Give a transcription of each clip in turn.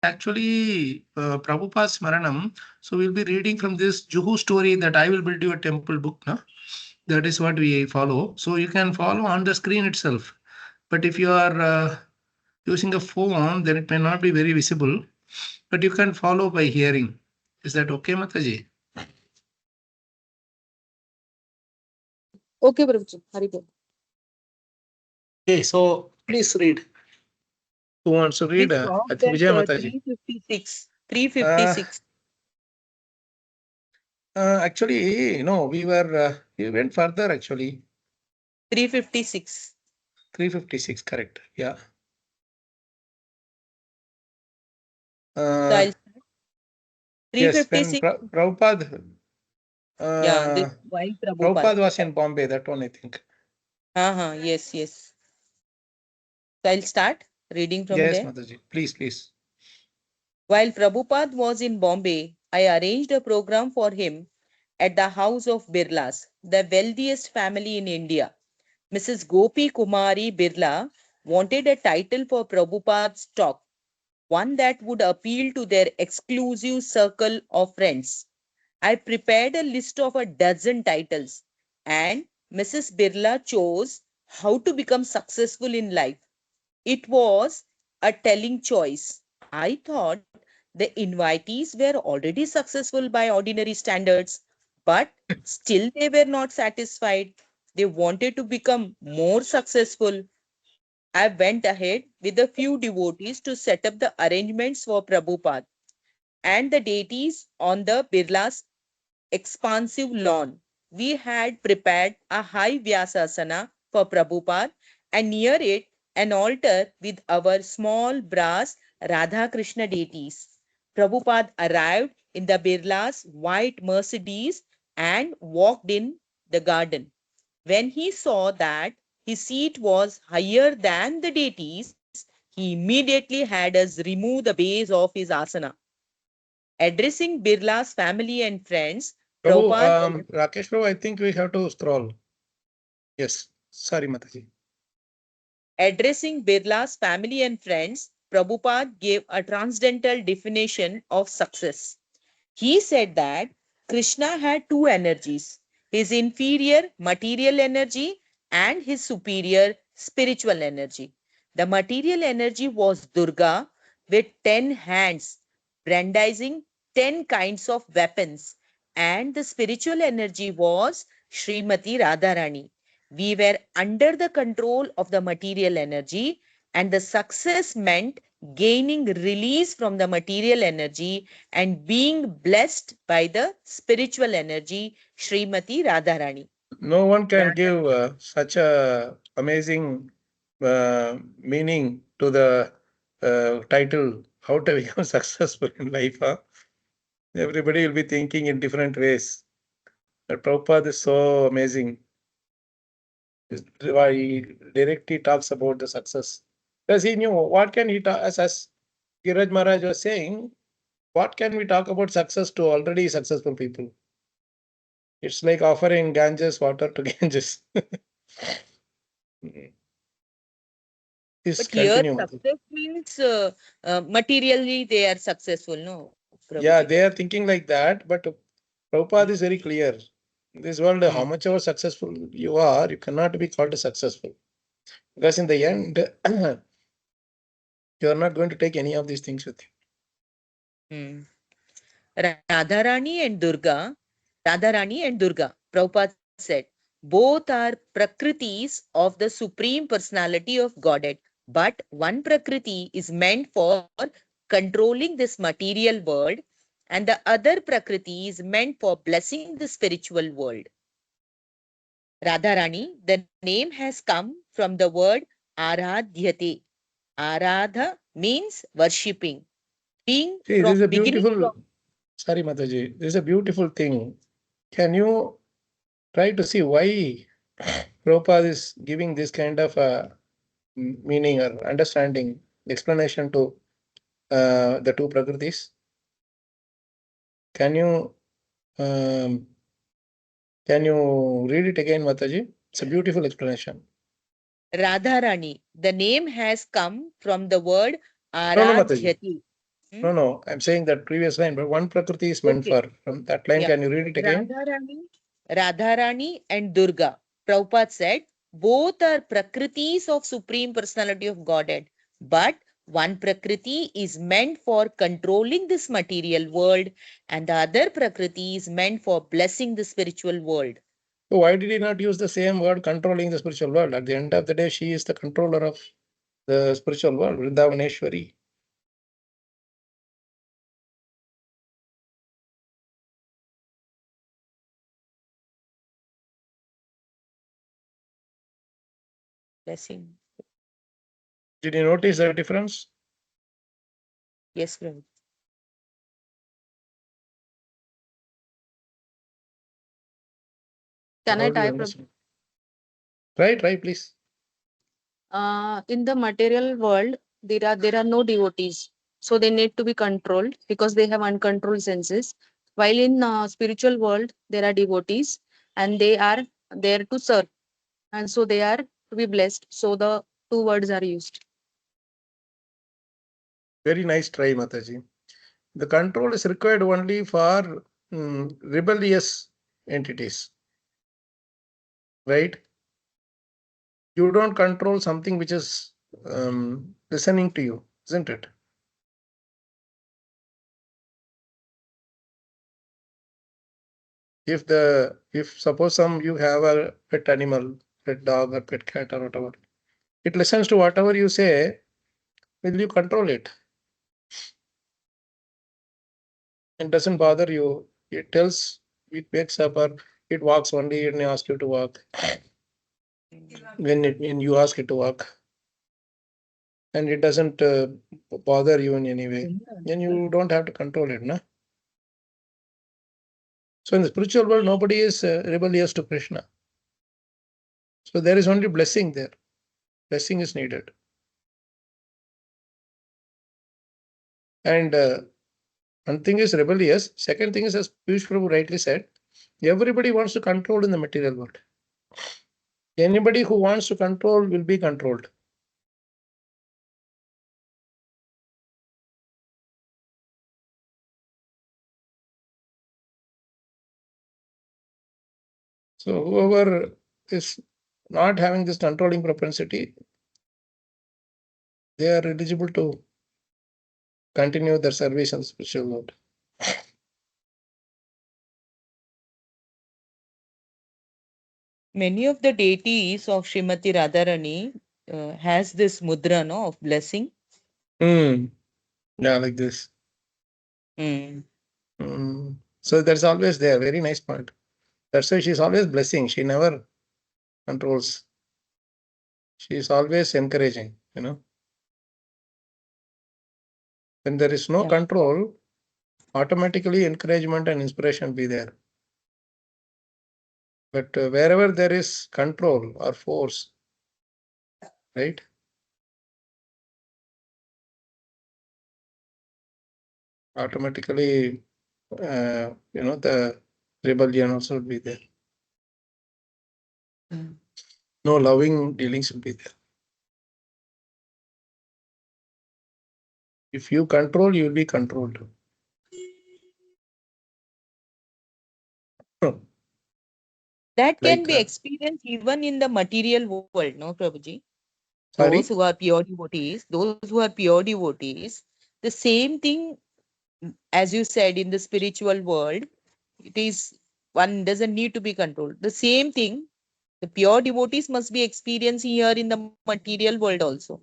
Actually, Prabhupada's Smaranam. So we'll be reading from this Juhu story that I will build you a temple book. No? That is what we follow. So you can follow on the screen itself. But if you are using a phone, then it may not be very visible. But you can follow by hearing. Is that okay, Mataji? Okay, Prabhuji. Haribol. Okay, so please read. Who wants to We read? I stopped think at Vijay Mataji. 356. Uh, 356. actually, no, we went further actually. 356. 356, correct. Yeah. So Uh, I'll yes, when 356. Prabhupada, Yeah, this uh, while Prabhupada. Prabhupada was in Bombay, that one I think. Yes, yes. So I'll start reading from Yes, there. Mataji, please, please. While Prabhupada was in Bombay, I arranged a program for him at the house of Birlas, the wealthiest family in India. Mrs. Gopi Kumari Birla wanted a title for Prabhupada's talk, one that would appeal to their exclusive circle of friends. I prepared a list of a dozen titles, and Mrs. Birla chose How to Become Successful in Life. It was a telling choice. I thought the invitees were already successful by ordinary standards, but still they were not satisfied. They wanted to become more successful. I went ahead with a few devotees to set up the arrangements for Prabhupada and the deities on the Birla's expansive lawn. We had prepared a high Vyasasana for Prabhupada and near it an altar with our small brass Radha Krishna deities. Prabhupada arrived in the Birla's white Mercedes and walked in the garden. When he saw that his seat was higher than the deities, he immediately had us remove the base of his asana. Addressing Birla's family and friends, Prabhu, Prabhupada, Rakesh Prabhu, I think we have to scroll. Yes, sorry, Mataji. addressing Birla's family and friends, Prabhupada gave a transcendental definition of success. He said that Krishna had two energies, his inferior material energy and his superior spiritual energy. The material energy was Durga with 10 hands, brandishing 10 kinds of weapons, and the spiritual energy was Srimati Radharani. We were under the control of the material energy, and the success meant gaining release from the material energy and being blessed by the spiritual energy, Srimati Radharani. No one can Radha, give such a amazing meaning to the title, How to Become Successful in Life. Huh? Everybody will be thinking in different ways. But Prabhupada is so amazing. Why he directly talks about the success. Because he knew what can he talk, as Giraj Maharaj was saying, what can we talk about success to already successful people? It's like offering Ganges water to Ganges. Please but here, continue. Madhu. success means materially they are successful, no, Yeah, Prabhuji? they are thinking like that, but Prabhupada is very clear. In this world, how Hmm. much ever successful you are, you cannot be called successful. Because in the end, you are not going to take any of these things with Hmm. Radharani and Durga, Radharani and Durga, Prabhupada said, both are prakritis of the Supreme Personality of Godhead. But one prakriti is meant for controlling this material world, and the other prakriti is meant for blessing the spiritual world. Radharani, the name has come from the word aradhyate. Aradha means worshipping, being you. See, from this is a beginning from. beautiful, sorry Mataji, this is a beautiful thing. Can you try to see why Prabhupada is giving this kind of meaning or understanding, explanation to the two prakritis? Can you um, can you read it again, Mataji? It's a beautiful explanation. Radharani. The name has come from the word No, no, Mataji. Aradhyati. No, I'm saying that previous line, but one Prakriti is meant Okay. for. From that line, Yeah. can you read it again? Radharani and Durga. Prabhupada said, both are Prakritis of Supreme Personality of Godhead. But one Prakriti is meant for controlling this material world, and the other Prakriti is meant for blessing the spiritual world. So why did he not use the same word, controlling the spiritual world? At the end of the day, she is the controller of the spiritual world, Vrindavaneshwari. Blessing. Did you notice the difference? Yes, Prabhu. Can I How do you type? understand? Right, please. In the material world, there are no devotees, so they need to be controlled because they have uncontrolled senses. While in spiritual world, there are devotees, and they are there to serve, and so they are to be blessed. So the two words are used. Very nice try, Mataji. The control is required only for rebellious entities, right? You don't control something which is listening to you, isn't it? If suppose you have a pet animal, pet dog or pet cat or whatever, it listens to whatever you say. Will you control it? It doesn't bother you. It tells, it wakes up or it walks only and asks you to walk. When you ask it to walk, and it doesn't bother you in any way, then you don't have to control it, no? So in the spiritual world, nobody is rebellious to Krishna. So there is only blessing there. Blessing is needed. And one thing is rebellious. Second thing is, as Piyush Prabhu rightly said, everybody wants to control in the material world. Anybody who wants to control will be controlled. So whoever is not having this controlling propensity, they are eligible to continue their service in the spiritual world. Many of the deities of Srimati Radharani has this mudra, no, of blessing. Yeah, like this. Mm. So that's always there. Very nice point. That's why she's always blessing. She never controls. She is always encouraging, When there is no Yeah. control, automatically encouragement and inspiration be there. But wherever there is control or force, right? Automatically, the rebellion also will be there. No loving dealings will be there. If you control, you will be controlled. That can Like, be experienced even in the material world, no, Prabhuji? sorry? Those who are pure devotees, the same thing, as you said, in the spiritual world, it is one doesn't need to be controlled. The same thing, the pure devotees must be experiencing here in the material world also.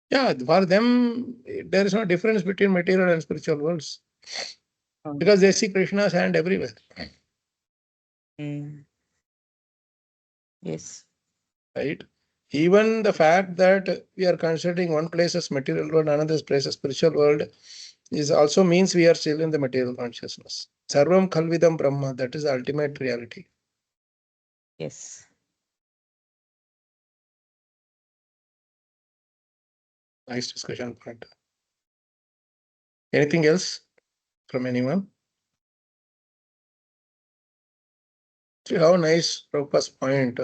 Yeah, for them, there is no difference between material and spiritual worlds because they see Krishna's hand everywhere. Yes. Right? Even the fact that we are considering one place as material world, another place as spiritual world, is also means we are still in the material consciousness. Sarvam Khalvidam Brahma, that is the ultimate reality. Yes. Nice discussion point. Anything else from anyone? See how nice Prabhupada's point.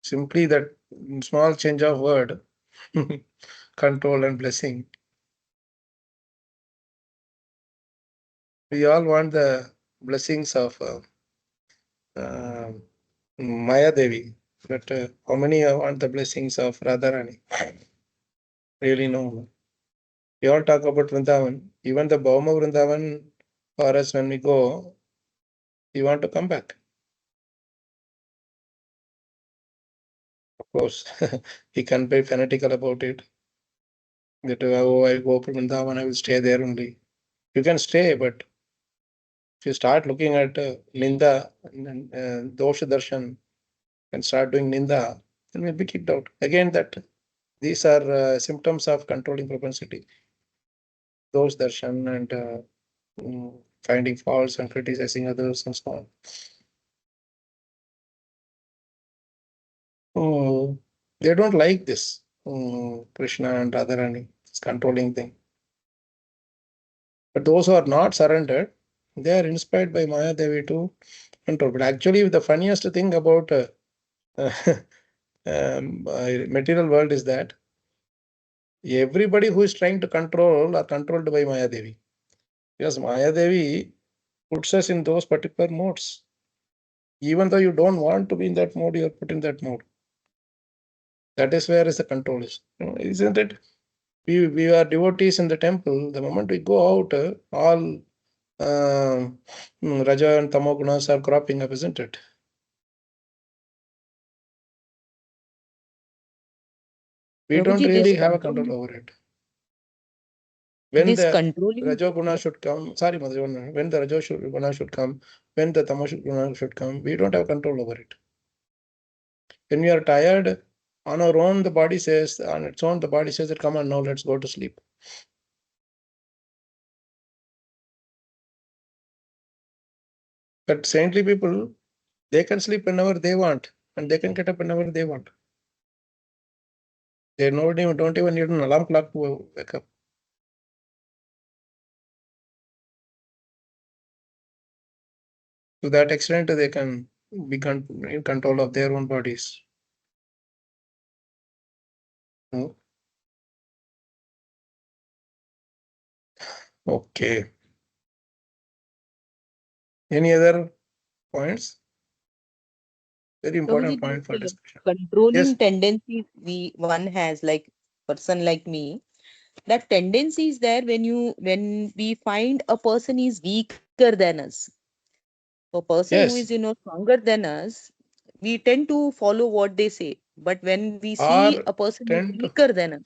Simply that small change of word control and blessing. We all want the blessings of Maya Devi, but how many want the blessings of Radharani? Really no. We all talk about Vrindavan. Even the Bhauma Vrindavan, for us when we go, we want to come back. Of course, he can't be fanatical about it. That I go to Vrindavan, I will stay there only. You can stay, but if you start looking at Ninda, Dosha Darshan, and start doing Ninda, then we'll be kicked out. Again, that these are symptoms of controlling propensity. Those darshan and finding faults and criticizing others and so on. They don't like this Krishna and Radharani, this controlling thing. But those who are not surrendered, they are inspired by Maya Devi to control. But actually, the funniest thing about material world is that everybody who is trying to control are controlled by Maya Devi. Because Maya Devi puts us in those particular modes. Even though you don't want to be in that mode, you are put in that mode. That is where is the control is. Isn't it? We are devotees in the temple. The moment we go out, all Raja and Tamo gunas are cropping up, isn't it? We don't Prabhuji, really this have a control over it. When this the controlling, Raja guna should come, sorry, Mother, when the Raja guna should come, when the Tamo guna should come, we don't have control over it. When we are tired, on our own, the body says, on its own, the body says that, come on, now let's go to sleep. But saintly people, they can sleep whenever they want and they can get up whenever they want. They don't even need an alarm clock to wake up. To that extent, they can be in control of their own bodies. Okay. Any other points? Very important Prabhuji, point for this discussion. controlling Yes. tendencies one has, like person like me, that tendency is there when we find a person is weaker than us. A person who is Yes. stronger than us, we tend to follow what they say. But when we see Or a person is tend to weaker than us,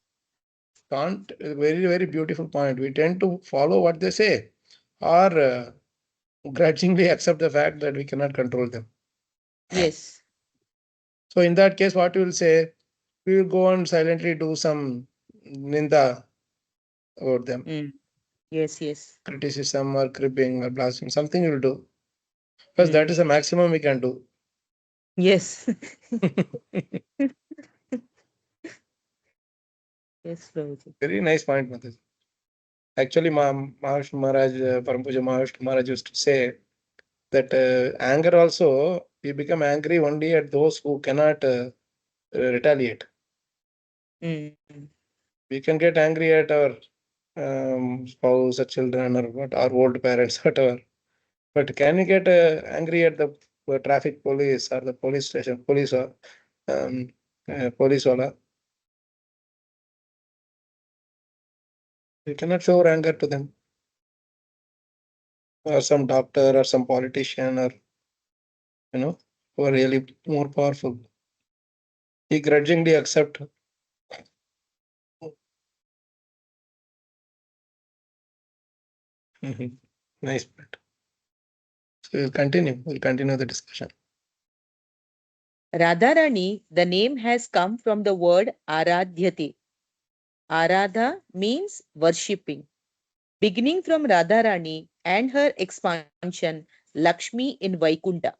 can't very, very beautiful point. We tend to follow what they say or grudgingly accept the fact that we cannot control them. yes, So in that case, what we will say, we will go and silently do some ninda about them, mm, yes, criticism or cribbing or blasting, something we will do. Because that mm, is the maximum we can do. yes, yes, Prabhuji. Very nice point, Mataji. Actually, Maharashtra Maharaj, Parampuja Maharashtra Maharaj used to say that anger also, we become angry only at those who cannot retaliate. Mm. We can get angry at our spouse or children or what, our old parents, whatever. But can you get angry at the traffic police or the police station, police or police wala? You cannot show anger to them. Or some doctor or some politician or, who are really more powerful. He grudgingly accept. Mhm. Nice point. So we'll continue the discussion. Radharani, the name has come from the word Aradhyate. Aradha means worshipping. Beginning from Radharani and her expansion, Lakshmi in Vaikunta.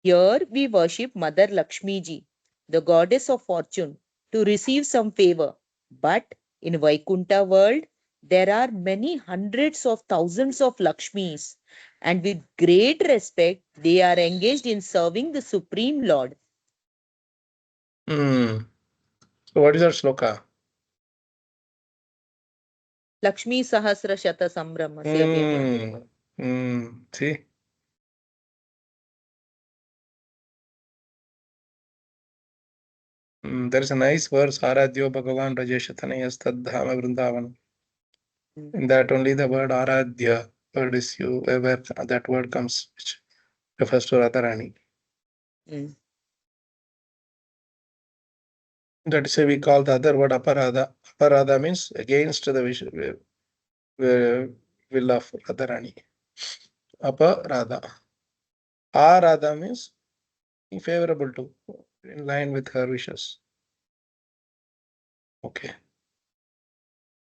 Here we worship Mother Lakshmi Ji, the goddess of fortune, to receive some favor. But in Vaikunta world, there are many hundreds of thousands of Lakshmis, and with great respect, they are engaged in serving the Supreme Lord. So what is our sloka? Lakshmi Sahasra Shata Sambramasya. See, there is a nice verse, Aradhyo Bhagavan Rajeshatanayas Tadhama Vrindavan. In that only the word Aradhya word is you, where that word comes, which refers to Radharani. Mm. That is why we call the other word Aparada. Aparada means against the will of Radharani. Aparada. Arada means favorable to, in line with her wishes. Okay.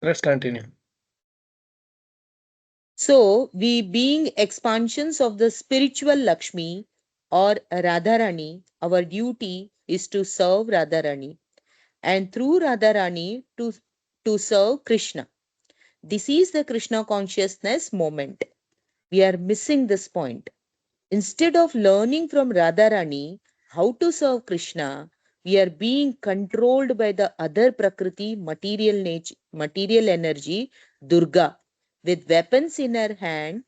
Let's continue. So, we being expansions of the spiritual Lakshmi or Radharani, our duty is to serve Radharani, and through Radharani to serve Krishna. This is the Krishna consciousness moment. We are missing this point. Instead of learning from Radharani how to serve Krishna, we are being controlled by the other Prakriti material nature, material energy, Durga, with weapons in her hand,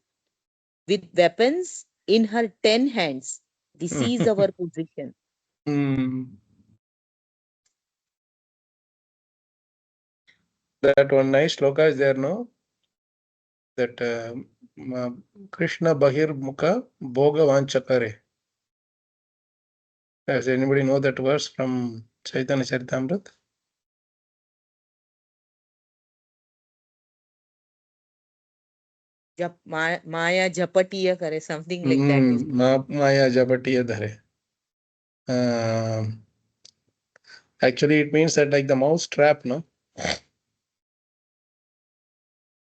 with weapons in her 10 hands. This is our position. That one nice shloka is there, no? That Krishna Bahir Mukha Bhoga Vanchakare. Does anybody know that verse from Chaitanya Charitamrita? Maya Japatiya kare, something like that. Is Maya Jabatiya Dhare. Actually, it means that like the mouse trap, no?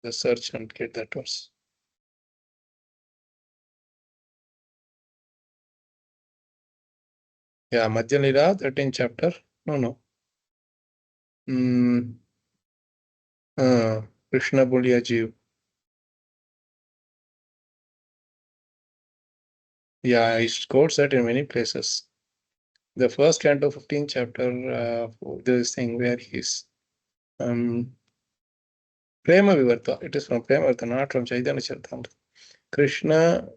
The search and get that verse. Yeah, Madhya Lila, 13th chapter. No. Krishna Bolya Jeev. Yeah, he quotes that in many places. The first canto, 15th chapter, this thing where he's Prema Vivarta. It is from Prema Vivarta, not from Chaitanya Charitamrita. Krishna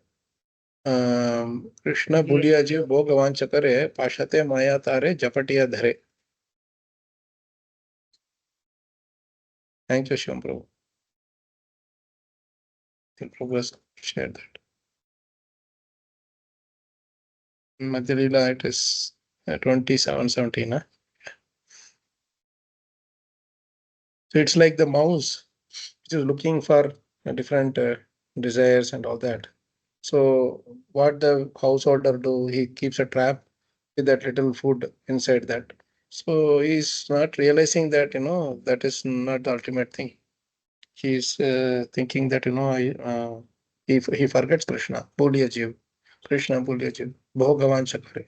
Bulya Jeev Bhogavan Chakare Pashate Maya Tare Japatiya Dhare. Thank you, Shivam Prabhu. Prabhu has shared that. Madhya Lila, it is 27:17. So it's like the mouse which is looking for different desires and all that. So what the householder do, he keeps a trap with that little food inside that. So he's not realizing that, that is not the ultimate thing. He's thinking that, he forgets Krishna, Bolya Jeev, Krishna Bolya Jeev, Bhogavan Chakare,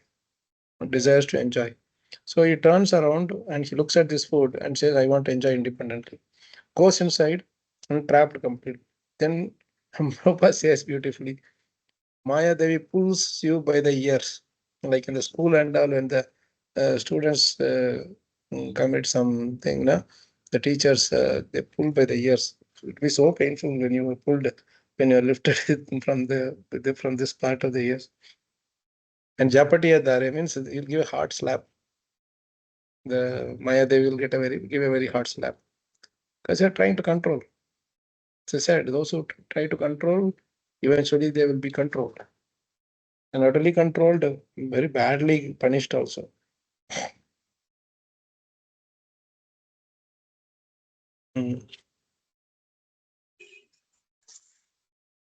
desires to enjoy. So he turns around and he looks at this food and says, I want to enjoy independently. Goes inside and trapped completely. Then Prabhupada says beautifully, Maya Devi pulls you by the ears, like in the school and all, when the students commit something, no? The teachers they pull by the ears. It would be so painful when you were pulled, when you are lifted from this part of the ears. And Japatiya Dare means you'll give a hard slap. The Maya Devi will give a very hard slap because you're trying to control. As I said, those who try to control, eventually they will be controlled. And utterly controlled, very badly punished also.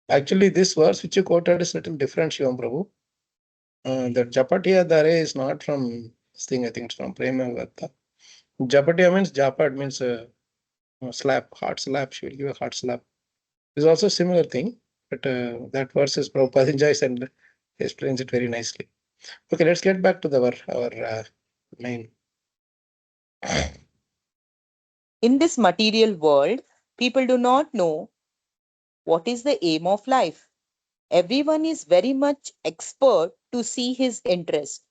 Actually, this verse which you quoted is a little different, Shivam Prabhu. That Japatiya Dare is not from this thing, I think it's from Prema Varta. Japatiya means Japad means slap, hard slap. She will give a hard slap. It's also a similar thing, but that verse is Prabhupada enjoys and explains it very nicely. Okay, let's get back to our main. in this material world, people do not know what is the aim of life. Everyone is very much expert to see his interest.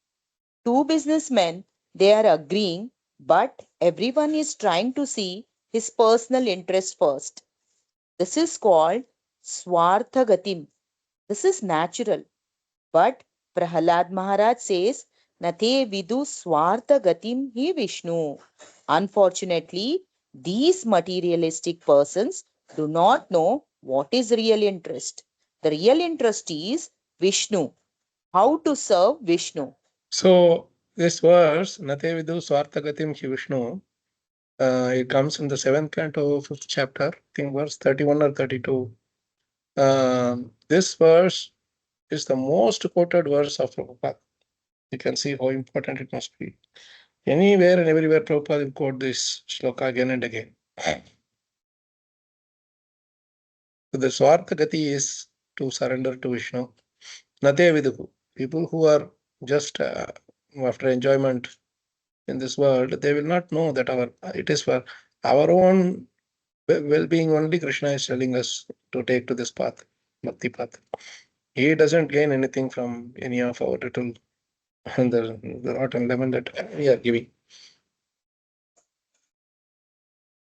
Two businessmen, they are agreeing, but everyone is trying to see his personal interest first. This is called Swartha Gatim. This is natural. But Prahalad Maharaj says, Nate Vidu Swartha Gatim hi Vishnu. Unfortunately, these materialistic persons do not know what is real interest. The real interest is Vishnu. How to serve Vishnu. So this verse, Nate Vidu Swarthagatim Hi Vishnu, it comes in the 7th canto, 5th chapter, I think verse 31 or 32. This verse is the most quoted verse of Prabhupada. You can see how important it must be. Anywhere and everywhere, Prabhupada will quote this shloka again and again. So the Swartha Gati is to surrender to Vishnu. Nate Viduhu. People who are just after enjoyment in this world, they will not know that it is for our own well-being only. Krishna is telling us to take to this path, bhakti path. He doesn't gain anything from any of our little the hot and lemon that we are giving.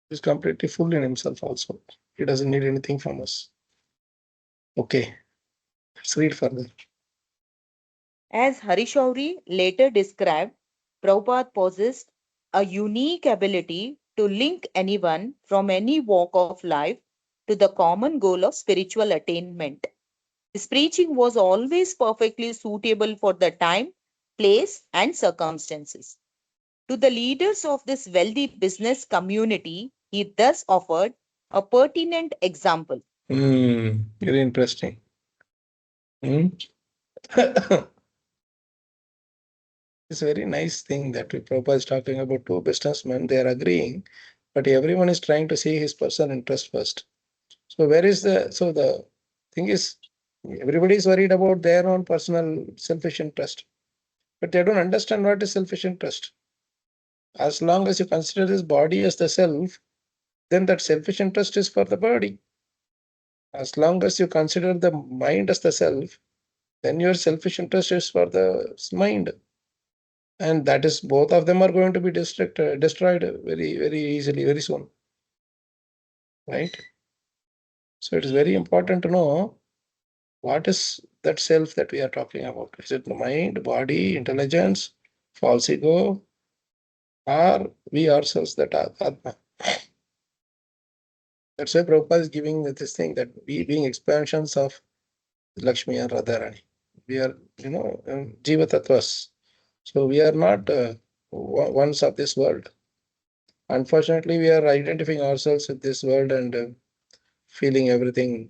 He's completely full in himself also. He doesn't need anything from us. Okay, let's read further. As Harishauri later described, Prabhupada possessed a unique ability to link anyone from any walk of life to the common goal of spiritual attainment. His preaching was always perfectly suitable for the time, place, and circumstances. To the leaders of this wealthy business community, he thus offered a pertinent example. Very interesting. It's a very nice thing that Prabhupada is talking about two businessmen. They are agreeing, but everyone is trying to see his personal interest first. So the thing is, everybody is worried about their own personal selfish interest, but they don't understand what is selfish interest. As long as you consider this body as the self, then that selfish interest is for the body. As long as you consider the mind as the self, then your selfish interest is for the mind. And that is, both of them are going to be destroyed very, very easily, very soon. Right? So it is very important to know what is that self that we are talking about. Is it the mind, body, intelligence, false ego, or we ourselves that are Atma? That's why Prabhupada is giving this thing that we being expansions of Lakshmi and Radharani. We are, Jiva Tattvas. So we are not ones of this world. Unfortunately, we are identifying ourselves with this world and feeling everything